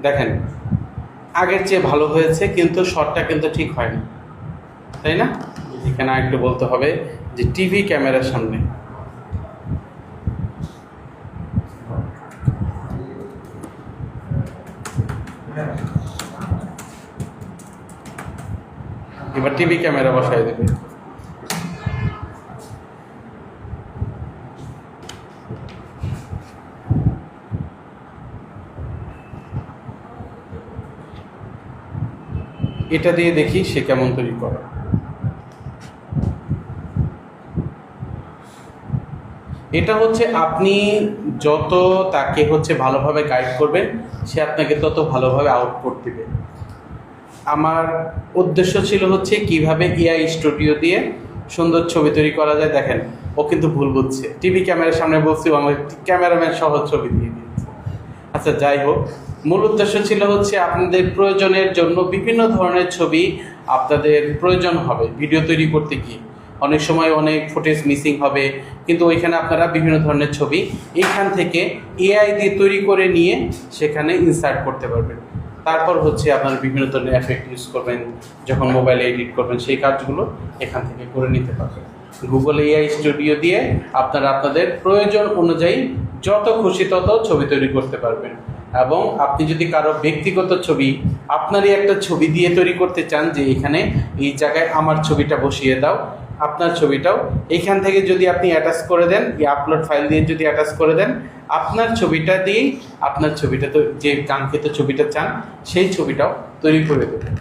দেখেন আগের চেয়ে ভালো হয়েছে, কিন্তু শটটা কিন্তু ঠিক হয়নি, তাই না? এখানে একটু বলতে হবে যে টিভি ক্যামেরার সামনে এবার টিভি ক্যামেরা বসায় দেবে। এটা দিয়ে দেখি সে কেমন তৈরি করে। এটা হচ্ছে আপনি যত তাকে হচ্ছে ভালোভাবে গাইড করবেন, সে আপনাকে তত ভালোভাবে আউটপুট দিবে। আমার উদ্দেশ্য ছিল হচ্ছে কিভাবে এআই স্টুডিও দিয়ে সুন্দর ছবি তৈরি করা যায়। দেখেন ও কিন্তু ভুল বুঝছে, টিভি ক্যামেরার সামনে বলছি, আমার ক্যামেরাম্যান সহ ছবি দিয়ে দিয়েছে। আচ্ছা যাই হোক, মূল উদ্দেশ্য ছিল হচ্ছে আপনাদের প্রয়োজনের জন্য বিভিন্ন ধরনের ছবি আপনাদের প্রয়োজন হবে ভিডিও তৈরি করতে গিয়ে। অনেক সময় অনেক ফুটেজ মিসিং হবে, কিন্তু ওইখানে আপনারা বিভিন্ন ধরনের ছবি এইখান থেকে এআই দিয়ে তৈরি করে নিয়ে সেখানে ইনসার্ট করতে পারবেন। তারপর হচ্ছে আপনারা বিভিন্ন ধরনের এফেক্ট ইউজ করবেন, যখন মোবাইলে এডিট করবেন সেই কাজগুলো এখান থেকে করে নিতে পারবেন। গুগল এআই স্টুডিও দিয়ে আপনারা আপনাদের প্রয়োজন অনুযায়ী যত খুশি তত ছবি তৈরি করতে পারবেন। এবং আপনি যদি কারো ব্যক্তিগত ছবি, আপনারই একটা ছবি দিয়ে তৈরি করতে চান যে এখানে এই জায়গায় আমার ছবিটা বসিয়ে দাও, আপনার ছবিটাও এইখান থেকে যদি আপনি অ্যাটাচ করে দেন, এই আপলোড ফাইল দিয়ে যদি অ্যাটাচ করে দেন, আপনার ছবিটা দিয়েই আপনার ছবিটা তো যে কাঙ্ক্ষিত ছবিটা চান সেই ছবিটাও তৈরি করে দেবেন।